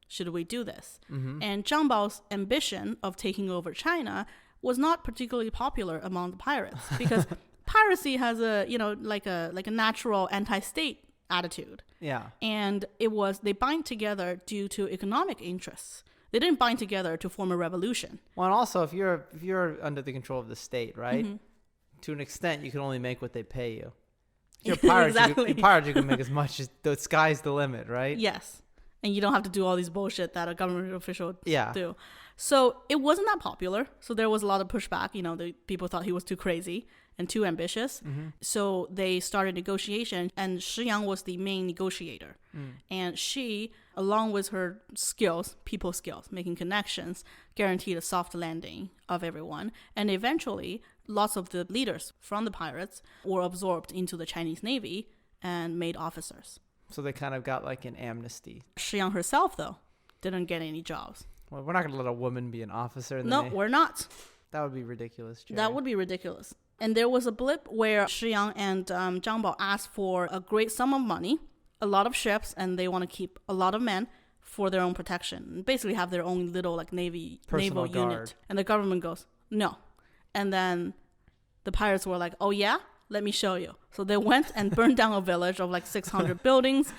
should we do this? And Zhang Bao's ambition of taking over China was not particularly popular among the pirates because piracy has a natural anti-state attitude. Yeah. And they bind together due to economic interests. They didn't bind together to form a revolution. Well, and also if you're under the control of the state, right? To an extent, you can only make what they pay you. If you're pirates, you can make as much as the sky's the limit, right? Yes. And you don't have to do all these bullshit that a government official do. So it wasn't that popular. So there was a lot of pushback. The people thought he was too crazy and too ambitious. So they started negotiation, and Shi Yang was the main negotiator. And she, along with her skills, people skills, making connections, guaranteed a soft landing of everyone. And eventually, lots of the leaders from the pirates were absorbed into the Chinese Navy and made officers. So they kind of got like an amnesty. Shi Yang herself, though, didn't get any jobs. Well, we're not going to let a woman be an officer. No, we're not. That would be ridiculous, Jerry. That would be ridiculous. And there was a blip where Shi Yang and Zhang Bao asked for a great sum of money, a lot of ships, and they want to keep a lot of men for their own protection. Basically have their own little naval unit. And the government goes, no. And then the pirates were like, oh yeah? Let me show you. So they went and burned down a village of 600 buildings.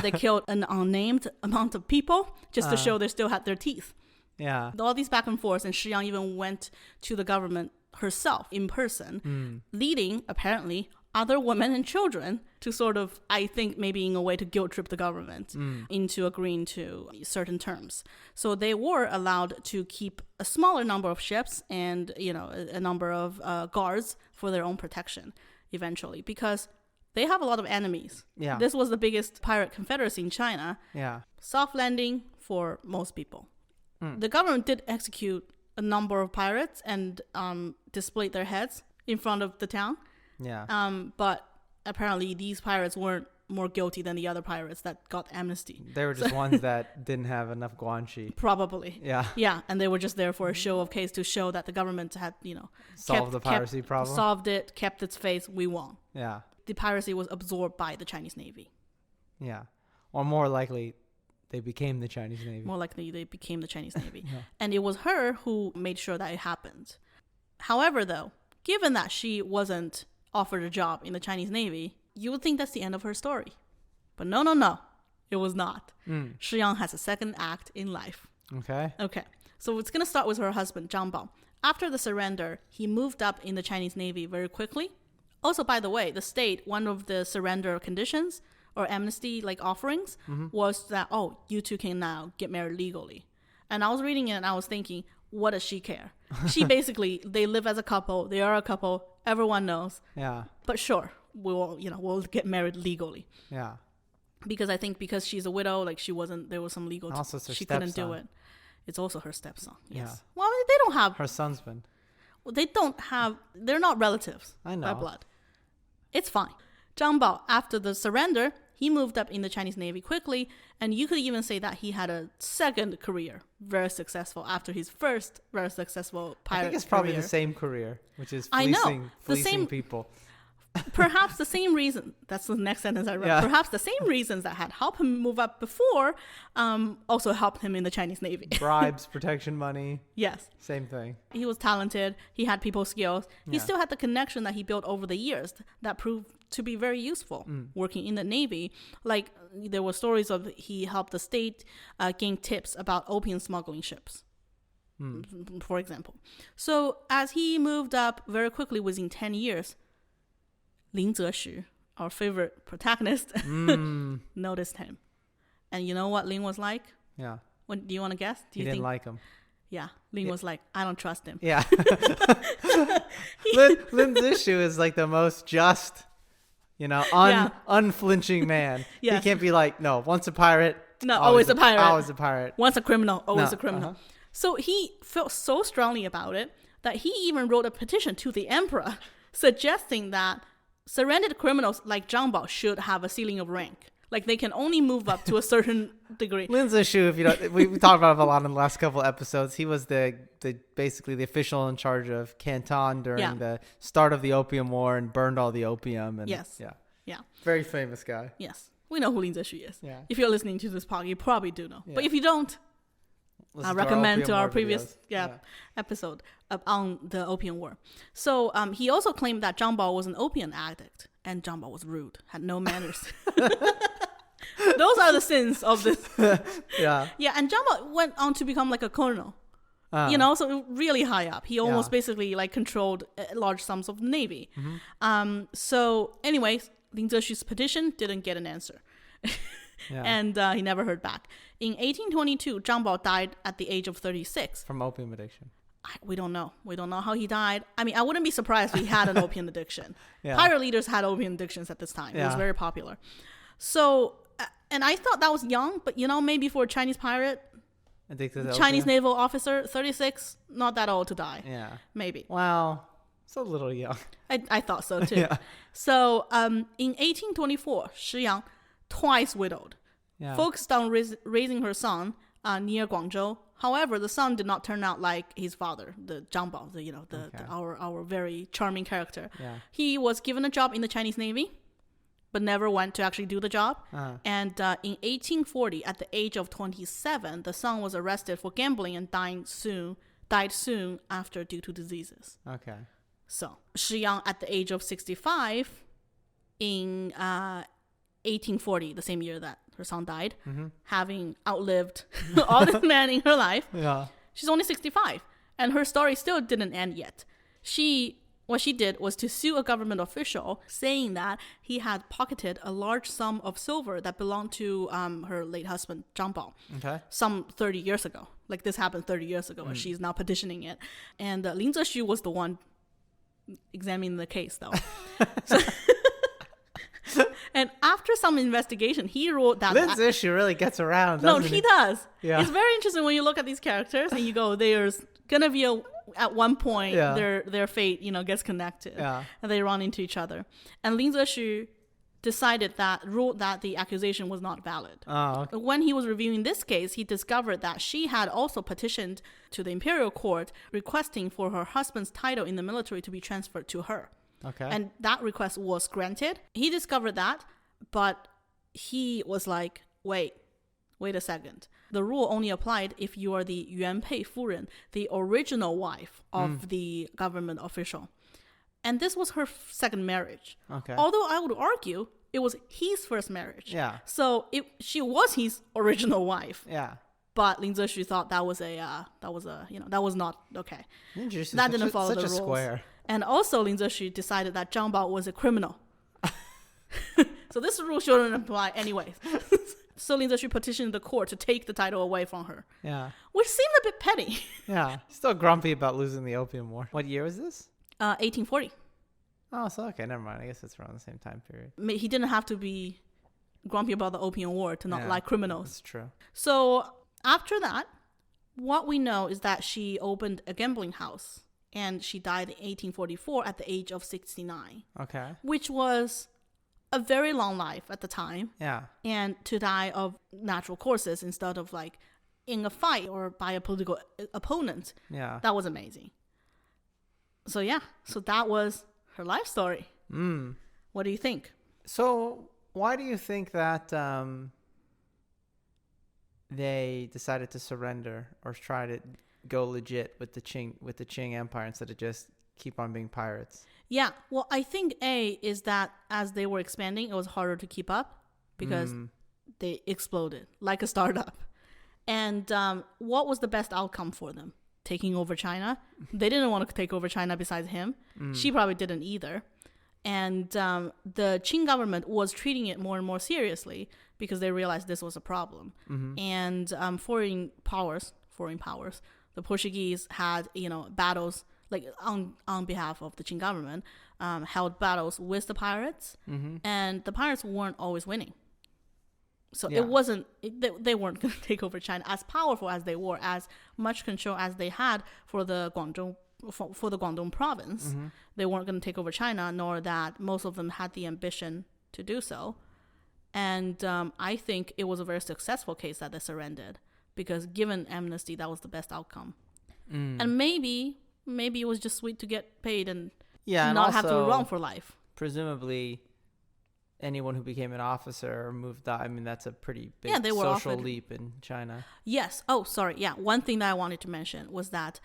They killed an unnamed amount of people just to show they still had their teeth. Yeah. All these back and forth, and Shi Yang even went to the government herself in person, leading, apparently, other women and children to sort of, I think, maybe in a way to guilt trip the government into agreeing to certain terms. So they were allowed to keep a smaller number of ships and, a number of guards for their own protection eventually, because they have a lot of enemies. Yeah. This was the biggest pirate confederacy in China. Yeah. Soft landing for most people. The government did execute a number of pirates and displayed their heads in front of the town. Yeah. But apparently these pirates weren't more guilty than the other pirates that got amnesty. They were just ones that didn't have enough guanxi. Probably. Yeah. Yeah, and they were just there for a show of case to show that the government had, solved the piracy problem. Solved it, kept its face, we won. Yeah. The piracy was absorbed by the Chinese Navy. Yeah. Or more likely, they became the Chinese Navy. More likely, they became the Chinese Navy. Yeah. And it was her who made sure that it happened. However, though, given that she wasn't offered a job in the Chinese Navy, you would think that's the end of her story. But no. It was not. Shi Yang has a second act in life. Okay. So it's going to start with her husband, Zhang Bao. After the surrender, he moved up in the Chinese Navy very quickly. Also, by the way, the state, one of the surrender conditions or amnesty offerings was that, you two can now get married legally. And I was reading it and I was thinking, what does she care? She basically, they live as a couple. They are a couple. Everyone knows. Yeah. But sure, we'll get married legally. Yeah. Because she's a widow, there was some legal, also it's her she stepson. couldn't do it. It's also her stepson. Yes. Yeah. Well, they don't have. Her son's been. They don't have. They're not relatives. I know. By blood. It's fine. Zhang Bao, after the surrender, He moved up in the Chinese Navy quickly, and you could even say that he had a second career, very successful, after his first very successful pirate career. I think it's probably the same career, which is fleecing people. Perhaps the same reason, that's the next sentence I read, perhaps the same reasons that had helped him move up before also helped him in the Chinese Navy. Bribes, protection money. Yes. Same thing. He was talented. He had people skills. He still had the connection that he built over the years that proved to be very useful working in the Navy. Like there were stories of he helped the state gain tips about opium smuggling ships, for example. So as he moved up very quickly within 10 years, Lin Zexu, our favorite protagonist, noticed him. And you know what Lin was like? Yeah. What, do you want to guess? He didn't like him. Yeah. Lin was like, I don't trust him. Yeah. Lin Zexu is like the most just, unflinching man. Yes. He can't be like, no, once a pirate. No, always a pirate. Always a pirate. Once a criminal, always a criminal. So he felt so strongly about it that he even wrote a petition to the emperor suggesting that surrendered criminals like Zhang Bao should have a ceiling of rank. Like they can only move up to a certain degree. Lin Zexu, if you know, we talked about him a lot in the last couple episodes. He was the basically the official in charge of Canton during the start of the Opium War and burned all the opium. And Yeah. Very famous guy. Yes. We know who Lin Zexu is. Yeah. If you're listening to this podcast, you probably do know. Yeah. But if you don't, I recommend to our previous episode on the Opium War. So he also claimed that Zhang Bao was an opium addict, and Zhang Bao was rude, had no manners. Those are the sins of this. Yeah, and Zhang Bao went on to become like a colonel. So really high up. He almost basically like controlled large sums of the Navy. So anyways, Lin Zexu's petition didn't get an answer. And he never heard back. In 1822, Zhang Bao died at the age of 36. From opium addiction. We don't know. We don't know how he died. I mean, I wouldn't be surprised if he had an opium addiction. Pirate leaders had opium addictions at this time. It was very popular. So, and I thought that was young, but maybe for a Chinese pirate, Chinese naval officer, 36, not that old to die. Yeah. Maybe. Wow. It's a little young. I thought so too. So, in 1824, Shi Yang, twice widowed, focused on raising her son near Guangzhou. However, the son did not turn out like his father, the Zhang Bao, our very charming character. He was given a job in the Chinese Navy, but never went to actually do the job. And in 1840, at the age of 27, the son was arrested for gambling and died soon after due to diseases. Okay. So Shi Yang, at the age of 65, in 1840, the same year that her son died, having outlived all the men in her life. She's only 65, and her story still didn't end yet. What she did was to sue a government official, saying that he had pocketed a large sum of silver that belonged to her late husband, Zhang Bao, some 30 years ago. Like this happened 30 years ago, and she's now petitioning it. And Lin Zexu was the one examining the case, though. And after some investigation, he wrote that... Lin Zexu really gets around, doesn't he does. Yeah. It's very interesting when you look at these characters and you go, there's going to be at one point, their fate, gets connected. Yeah. And they run into each other. And Lin Zexu ruled that the accusation was not valid. Oh, okay. When he was reviewing this case, he discovered that she had also petitioned to the imperial court requesting for her husband's title in the military to be transferred to her. Okay. And that request was granted. He discovered that, but he was like, wait a second. The rule only applied if you are the Yuanpei Furen, the original wife of the government official. And this was her second marriage. Okay. Although I would argue it was his first marriage. Yeah. So she was his original wife. Yeah. But Lin Zexu thought that was not okay. Interesting. That didn't follow the rules. Such a square. And also Lin Zexu decided that Zhang Bao was a criminal. So this rule shouldn't apply anyways. So Lin Zexu petitioned the court to take the title away from her. Yeah. Which seemed a bit petty. Yeah. Still grumpy about losing the Opium War. What year was this? 1840. Oh, so okay, never mind. I guess it's around the same time period. He didn't have to be grumpy about the Opium War to not like criminals. That's true. So after that, what we know is that she opened a gambling house, and she died in 1844 at the age of 69. Okay. Which was a very long life at the time. Yeah. And to die of natural causes instead of like in a fight or by a political opponent. Yeah. That was amazing. So yeah, so that was her life story. What do you think? So why do you think that they decided to surrender or try to go legit with the Qing Empire instead of just keep on being pirates? Yeah, well, I think A is that as they were expanding, it was harder to keep up because they exploded like a startup. And what was the best outcome for them? Taking over China? They didn't want to take over China besides him. She probably didn't either. And the Qing government was treating it more and more seriously because they realized this was a problem. And foreign powers, the Portuguese had, battles like on behalf of the Qing government, held battles with the pirates, and the pirates weren't always winning. So it wasn't, they weren't going to take over China. As powerful as they were, as much control as they had for the Guangdong province, they weren't going to take over China, nor that most of them had the ambition to do so. And I think it was a very successful case that they surrendered because given amnesty, that was the best outcome. And maybe it was just sweet to get paid and not have to run for life. Presumably, anyone who became an officer or moved up, I mean, that's a pretty big social leap in China. Yes. Oh, sorry. Yeah. One thing that I wanted to mention was that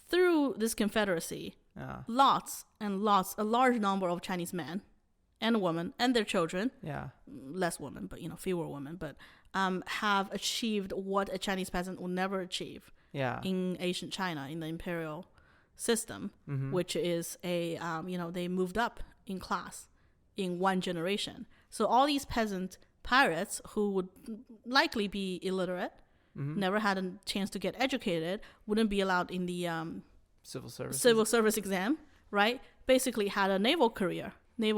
through this confederacy, a large number of Chinese men and women and their children, less women, but fewer women, but have achieved what a Chinese peasant would never achieve in ancient China, in the imperial system, which is they moved up in class in one generation. So all these peasant pirates who would likely be illiterate, never had a chance to get educated, wouldn't be allowed in the civil service exam, right? Basically had a naval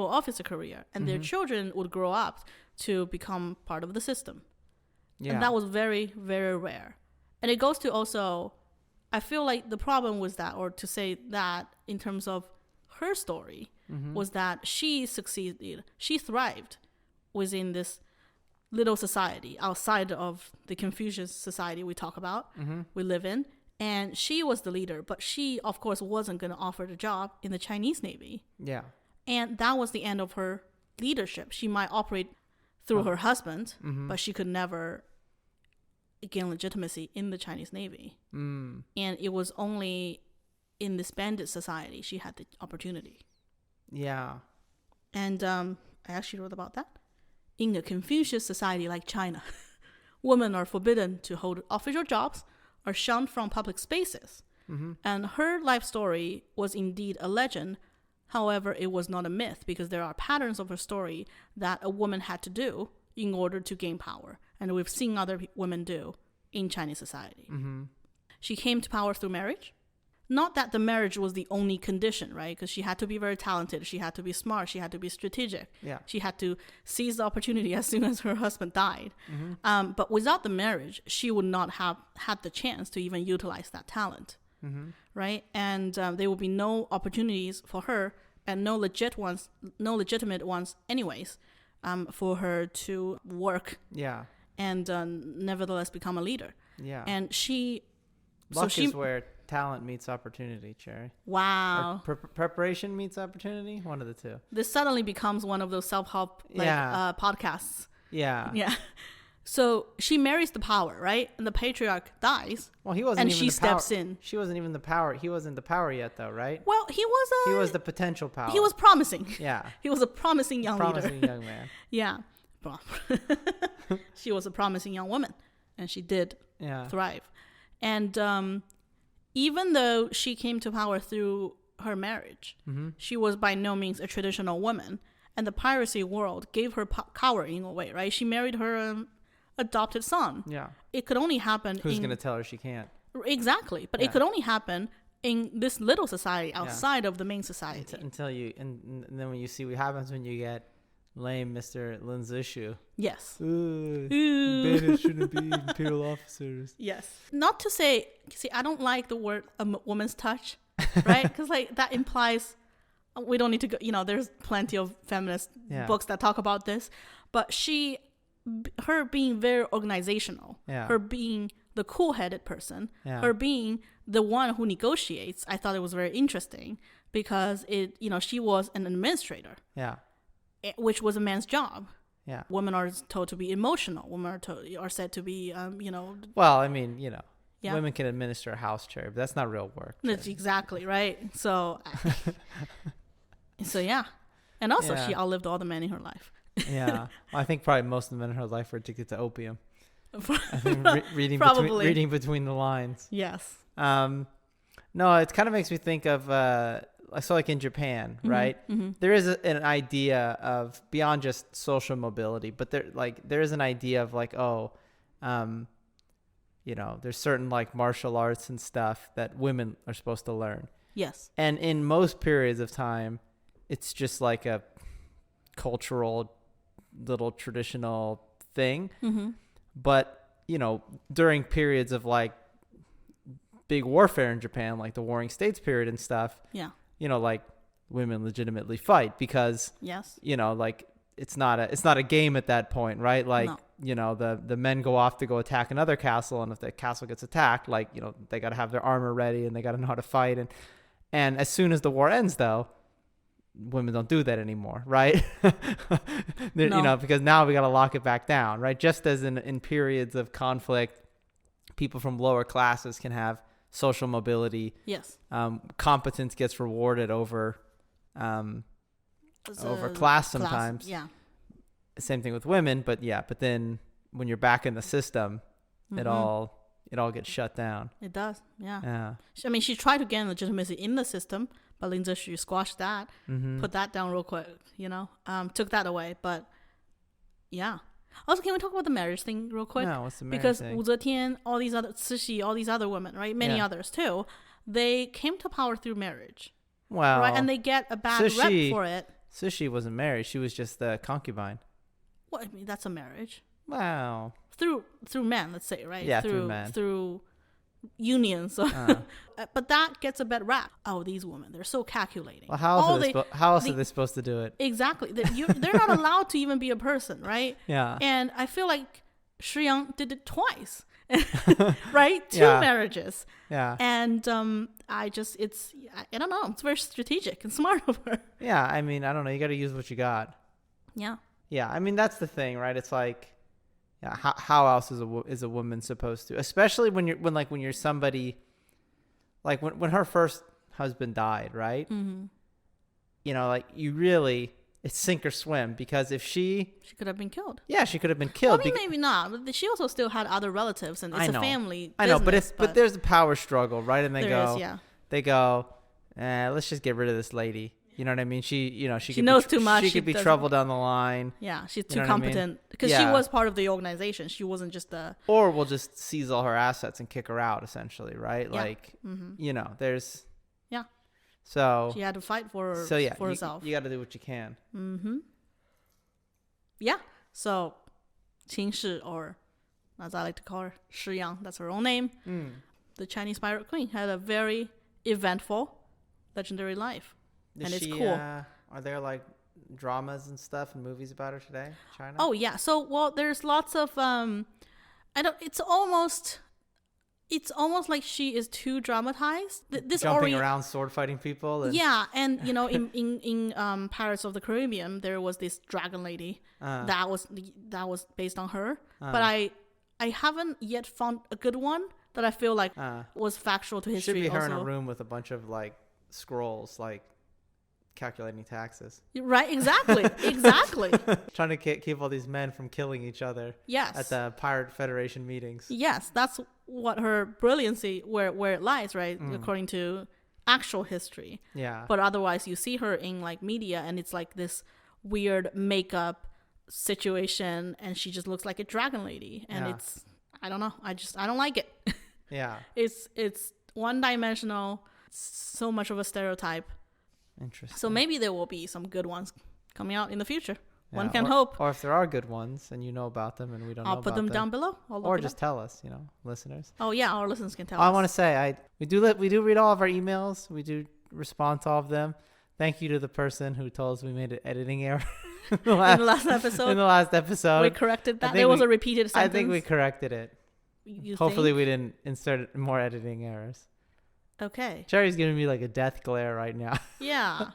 officer career, and their children would grow up to become part of the system. And that was very, very rare. And it goes to also, I feel like the problem was that, or to say that in terms of her story, was that she succeeded, she thrived within this little society outside of the Confucius society we talk about, we live in. And she was the leader, but she, of course, wasn't going to offer the job in the Chinese Navy. Yeah. And that was the end of her leadership. She might operate through her husband, but she could never gain legitimacy in the Chinese Navy. And it was only in this bandit society she had the opportunity. Yeah. And I actually wrote about that. In a Confucius society like China, women are forbidden to hold official jobs, are shunned from public spaces. And her life story was indeed a legend. However, it was not a myth because there are patterns of her story that a woman had to do in order to gain power. And we've seen other women do in Chinese society. She came to power through marriage. Not that the marriage was the only condition, right? Because she had to be very talented. She had to be smart. She had to be strategic. Yeah. She had to seize the opportunity as soon as her husband died. But without the marriage, she would not have had the chance to even utilize that talent, right? And there would be no opportunities for her and no legitimate ones anyways, for her to work and nevertheless become a leader. Yeah. And Luck is where talent meets opportunity, Cherry. Wow. Preparation meets opportunity, one of the two. This suddenly becomes one of those self-help podcasts. Yeah. Yeah. So she marries the power, right? And the patriarch dies. Well, he wasn't and even she the power. Steps in. She wasn't even the power. He wasn't the power yet, though, right? Well, he was the potential power. He was promising. Yeah. He was a promising young leader. Promising young man. Yeah. She was a promising young woman, and she did thrive. And even though she came to power through her marriage, she was by no means a traditional woman. And the piracy world gave her power in a way, right? She married her adopted son. Yeah. It could only happen Who's going to tell her she can't? Exactly. But it could only happen in this little society outside of the main society. Until you, and then when you see what happens when you get lame Mr. Lin Zishu. Yes. Bandits shouldn't be imperial officers. Yes. Not to say, I don't like the word a woman's touch, right? Because that implies we don't need to go, there's plenty of feminist books that talk about this, but her being very organizational, her being the cool-headed person, her being the one who negotiates, I thought it was very interesting because she was an administrator, which was a man's job. Yeah, women are told to be emotional. Women are said to be, Well, I mean, women can administer a house chair, but that's not real work. That's exactly right. So, yeah, and also she outlived all the men in her life. Yeah, well, I think probably most of the men in her life were addicted to opium. I think reading between the lines. Yes. No, it kind of makes me think of I saw like in Japan, right? Mm-hmm. There is an idea of beyond just social mobility, but there is an idea of like, there's certain like martial arts and stuff that women are supposed to learn. Yes. And in most periods of time, it's just like a cultural little traditional thing. Mm-hmm. But, during periods of like big warfare in Japan, like the Warring States period and stuff, like women legitimately fight because, like it's not a game at that point, right? Like, the men go off to go attack another castle, and if the castle gets attacked, like, they got to have their armor ready and they got to know how to fight. And as soon as the war ends, though, women don't do that anymore, right? Because now we got to lock it back down, right? Just as in periods of conflict, people from lower classes can have social mobility. Yes. Competence gets rewarded over class sometimes. Yeah. Same thing with women, but then when you're back in the system, mm-hmm. it all gets shut down. It does. Yeah. I mean, she tried to gain legitimacy in the system, but Lin Zexu squashed that, mm-hmm. put that down real quick, took that away. But yeah. Also, can we talk about the marriage thing real quick? No, what's the marriage because thing? Wu Zetian, all these other Cixi, all these other women, right? Many others too. They came to power through marriage. Wow. Right, and they get a bad rep for it. Cixi wasn't married; she was just the concubine. Well, I mean, that's a marriage. Wow. Through men, let's say, right? Yeah, through men. Through unions. But that gets a bad rap. Oh, these women, they're so calculating. Well, how else are they supposed to do it? Exactly. They're not allowed to even be a person, right? Yeah. And I feel like Shi Yang did it twice, right? Two marriages. Yeah. And I don't know. It's very strategic and smart of her. Yeah. I mean, I don't know. You got to use what you got. Yeah. Yeah. I mean, that's the thing, right? It's like, how else is a woman supposed to? Especially when you're somebody, like when her first husband died, right? Mm-hmm. Like you really, it's sink or swim, because if she could have been killed. Yeah, she could have been killed. Well, I mean, maybe not. But she also still had other relatives, and it's a family business. I know, but there's a power struggle, right? And they go, let's just get rid of this lady. You know what I mean? She knows too much. She could be trouble down the line. Yeah, she's too competent because she was part of the organization. She wasn't just Or we'll just seize all her assets and kick her out, essentially, right? Yeah. Like, mm-hmm. There's. Yeah. So she had to fight for herself. You got to do what you can. Mm-hmm. Yeah. So, Qing Shih, or as I like to call her, Shi Yang, that's her own name. The Chinese pirate queen, had a very eventful, legendary life. It's cool. Are there like dramas and stuff and movies about her today, China? Oh yeah. So there's lots of It's almost like she is too dramatized. This jumping around, sword fighting people. And in Pirates of the Caribbean, there was this dragon lady that was based on her. But I haven't yet found a good one that I feel like was factual to history. Should be her also. in a room with a bunch of like scrolls, like calculating taxes. Right, exactly. Trying to keep all these men from killing each other. Yes. At the Pirate Federation meetings. Yes, that's what her brilliancy, where it lies, right? According to actual history. Yeah. But otherwise, you see her in like media, and it's like this weird makeup situation, and she just looks like a dragon lady, and it's, I don't know, I don't like it. Yeah. It's one-dimensional, so much of a stereotype. Interesting. So maybe there will be some good ones coming out in the future. Yeah, one can hope. Or if there are good ones and you know about them and we don't know about them. I'll put them down below. Or just tell us, listeners. Oh yeah, our listeners can tell us. I want to say, we do read all of our emails. We do respond to all of them. Thank you to the person who told us we made an editing error in the last episode. In the last episode. We corrected that. There was a repeated sentence. I think we corrected it. Hopefully we didn't insert more editing errors. Okay. Cherry's giving me like a death glare right now. Yeah.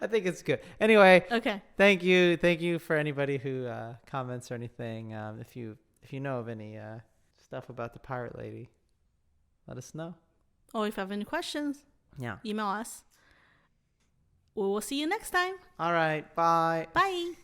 I think it's good. Anyway. Okay. Thank you. Thank you for anybody who comments or anything. If you know of any stuff about the pirate lady, let us know. Or if you have any questions, email us. We will see you next time. All right. Bye. Bye.